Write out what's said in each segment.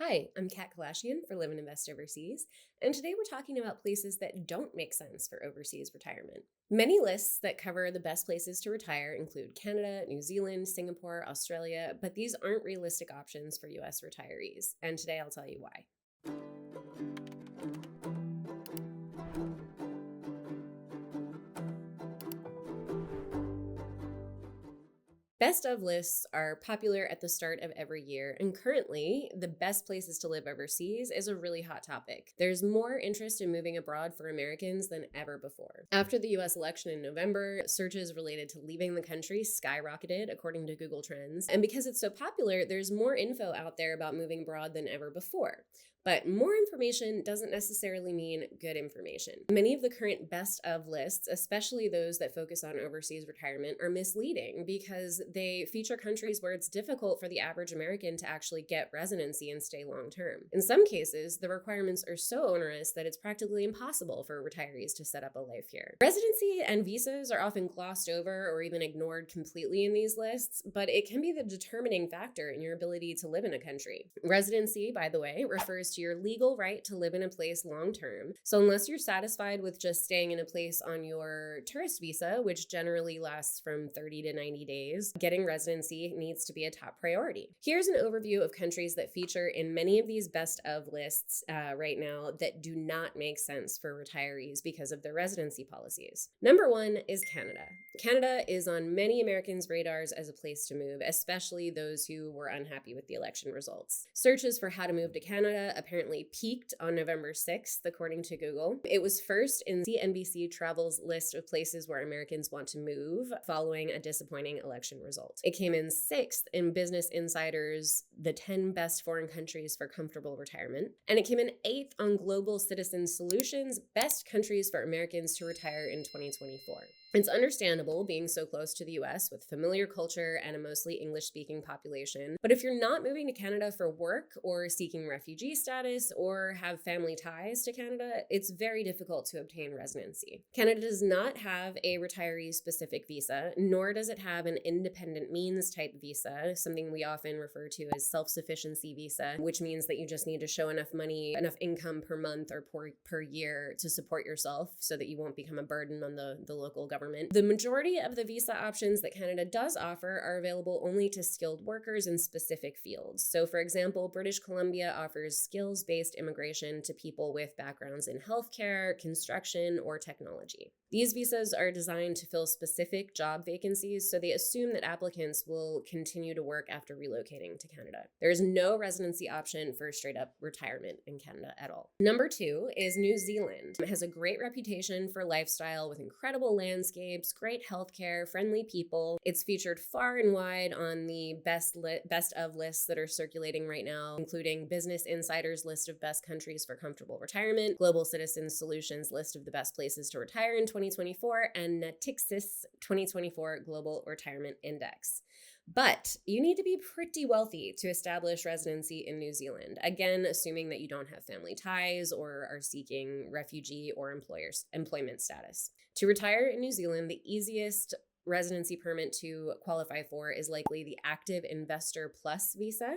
Hi, I'm Kat Kalashian for Live and Invest Overseas, and today we're talking about places that don't make sense for overseas retirement. Many lists that cover the best places to retire include Canada, New Zealand, Singapore, Australia, but these aren't realistic options for US retirees, and today I'll tell you why. Best of lists are popular at the start of every year, and currently, the best places to live overseas is a really hot topic. There's more interest in moving abroad for Americans than ever before. After the US election in November, searches related to leaving the country skyrocketed, according to Google Trends. And because it's so popular, there's more info out there about moving abroad than ever before. But more information doesn't necessarily mean good information. Many of the current best of lists, especially those that focus on overseas retirement, are misleading because they feature countries where it's difficult for the average American to actually get residency and stay long term. In some cases, the requirements are so onerous that it's practically impossible for retirees to set up a life here. Residency and visas are often glossed over or even ignored completely in these lists, but it can be the determining factor in your ability to live in a country. Residency, by the way, refers to your legal right to live in a place long term. So unless you're satisfied with just staying in a place on your tourist visa, which generally lasts from 30 to 90 days, getting residency needs to be a top priority. Here's an overview of countries that feature in many of these best of lists right now that do not make sense for retirees because of their residency policies. Number one is Canada. Canada is on many Americans' radars as a place to move, especially those who were unhappy with the election results. Searches for how to move to Canada apparently peaked on November 6th, according to Google. It was first in CNBC Travel's list of places where Americans want to move following a disappointing election result. It came in sixth in Business Insider's The 10 Best Foreign Countries for Comfortable Retirement, and it came in eighth on Global Citizen Solutions' Best Countries for Americans to Retire in 2024. It's understandable being so close to the US with familiar culture and a mostly English-speaking population, but if you're not moving to Canada for work or seeking refugee status or have family ties to Canada, it's very difficult to obtain residency. Canada does not have a retiree-specific visa, nor does it have an independent means type visa, something we often refer to as self-sufficiency visa, which means that you just need to show enough money, enough income per month or per year to support yourself so that you won't become a burden on the local government. The majority of the visa options that Canada does offer are available only to skilled workers in specific fields. So, for example, British Columbia offers skills-based immigration to people with backgrounds in healthcare, construction, or technology. These visas are designed to fill specific job vacancies, so they assume that applicants will continue to work after relocating to Canada. There is no residency option for straight-up retirement in Canada at all. Number two is New Zealand. It has a great reputation for lifestyle with incredible landscapes, great healthcare, friendly people. It's featured far and wide on the best of lists that are circulating right now, including Business Insider's list of best countries for comfortable retirement, Global Citizen Solutions list of the best places to retire in 2024, and Natixis 2024 Global Retirement Index. But you need to be pretty wealthy to establish residency in New Zealand, again, assuming that you don't have family ties or are seeking refugee or employment status. To retire in New Zealand, the easiest residency permit to qualify for is likely the Active Investor Plus visa,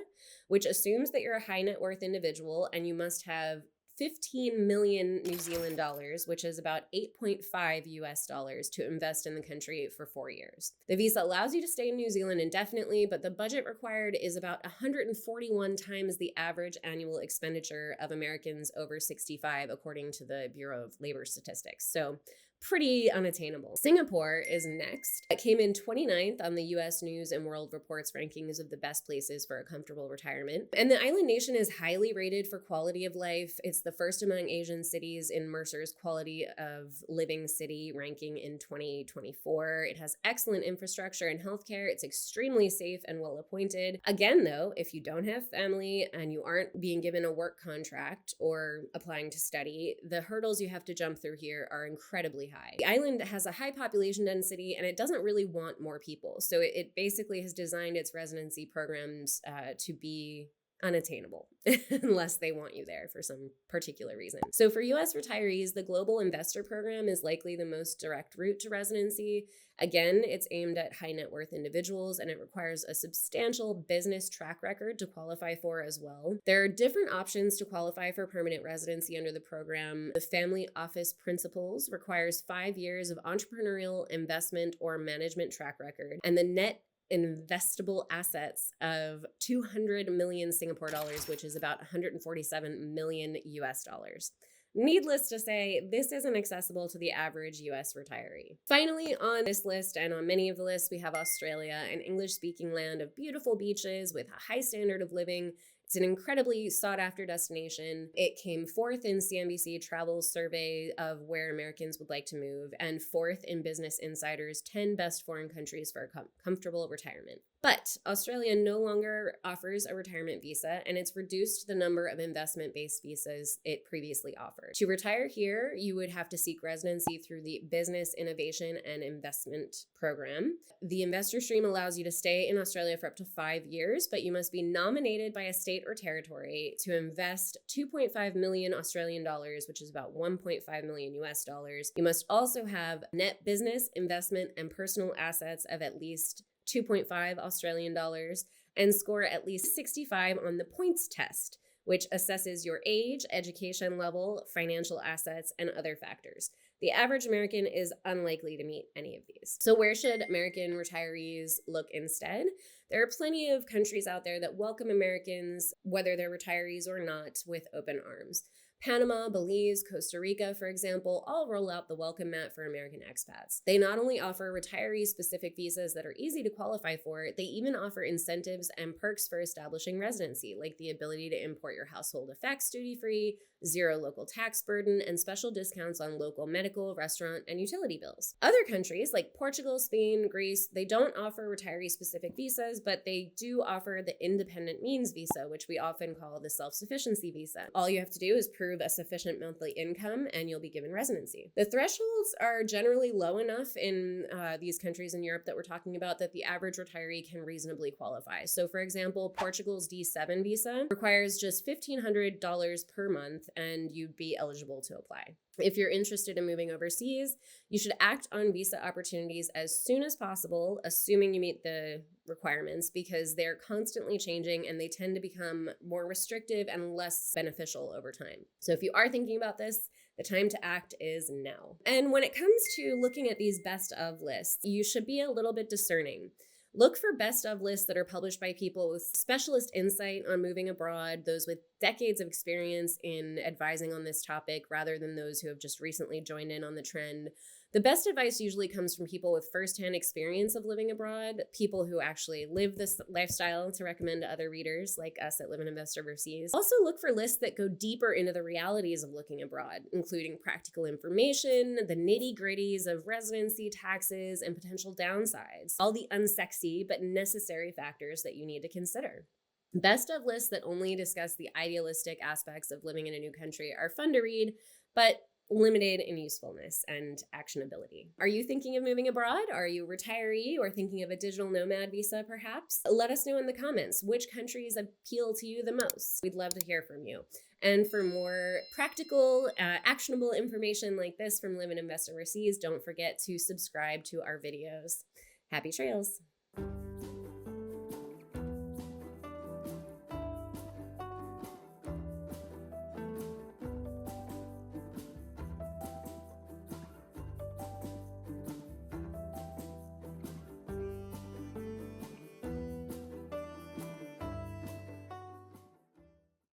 which assumes that you're a high net worth individual and you must have 15 million New Zealand dollars, which is about 8.5 US dollars, to invest in the country for 4 years. The visa allows you to stay in New Zealand indefinitely, but the budget required is about 141 times the average annual expenditure of Americans over 65, according to the Bureau of Labor Statistics. So pretty unattainable. Singapore is next. It came in 29th on the US News and World Report's rankings of the best places for a comfortable retirement. And the island nation is highly rated for quality of life. It's the first among Asian cities in Mercer's Quality of Living City ranking in 2024. It has excellent infrastructure and healthcare. It's extremely safe and well appointed. Again, though, if you don't have family and you aren't being given a work contract or applying to study, the hurdles you have to jump through here are incredibly high. The island has a high population density and it doesn't really want more people. So it basically has designed its residency programs to be unattainable unless they want you there for some particular reason. So for US retirees, the Global Investor Program is likely the most direct route to residency. Again, it's aimed at high net worth individuals and it requires a substantial business track record to qualify for as well. There are different options to qualify for permanent residency under the program. The Family Office Principles requires 5 years of entrepreneurial investment or management track record, and the net investable assets of 200 million Singapore dollars, which is about 147 million US dollars. Needless to say, this isn't accessible to the average US retiree. Finally, on this list and on many of the lists, we have Australia, an English-speaking land of beautiful beaches with a high standard of living. It's an incredibly sought-after destination. It came fourth in CNBC Travel's survey of where Americans would like to move, and fourth in Business Insider's 10 best foreign countries for a comfortable retirement. But Australia no longer offers a retirement visa, and it's reduced the number of investment-based visas it previously offered. To retire here, you would have to seek residency through the Business Innovation and Investment Program. The investor stream allows you to stay in Australia for up to 5 years, but you must be nominated by a state or territory to invest 2.5 million Australian dollars, which is about 1.5 million US dollars. You must also have net business, investment, and personal assets of at least 2.5 Australian dollars and score at least 65 on the points test, which assesses your age, education level, financial assets, and other factors. The average American is unlikely to meet any of these. So where should American retirees look instead? There are plenty of countries out there that welcome Americans, whether they're retirees or not, with open arms. Panama, Belize, Costa Rica, for example, all roll out the welcome mat for American expats. They not only offer retiree-specific visas that are easy to qualify for, they even offer incentives and perks for establishing residency, like the ability to import your household effects duty-free, zero local tax burden, and special discounts on local medical, restaurant, and utility bills. Other countries like Portugal, Spain, Greece, they don't offer retiree-specific visas, but they do offer the independent means visa, which we often call the self-sufficiency visa. All you have to do is prove a sufficient monthly income and you'll be given residency. The thresholds are generally low enough in these countries in Europe that we're talking about that the average retiree can reasonably qualify. So for example, Portugal's D7 visa requires just $1,500 per month and you'd be eligible to apply. If you're interested in moving overseas, you should act on visa opportunities as soon as possible, assuming you meet the requirements, because they're constantly changing and they tend to become more restrictive and less beneficial over time. So if you are thinking about this, the time to act is now. And when it comes to looking at these best of lists, you should be a little bit discerning. Look for best of lists that are published by people with specialist insight on moving abroad, those with decades of experience in advising on this topic rather than those who have just recently joined in on the trend. The best advice usually comes from people with firsthand experience of living abroad, people who actually live this lifestyle to recommend to other readers like us at Live and Invest Overseas. Also look for lists that go deeper into the realities of looking abroad, including practical information, the nitty-gritties of residency, taxes, and potential downsides, all the unsexy but necessary factors that you need to consider. Best of lists that only discuss the idealistic aspects of living in a new country are fun to read, but limited in usefulness and actionability. Are you thinking of moving abroad? Are you a retiree or thinking of a digital nomad visa perhaps? Let us know in the comments which countries appeal to you the most. We'd love to hear from you. And for more practical, actionable information like this from Live and Invest Overseas, don't forget to subscribe to our videos. Happy trails.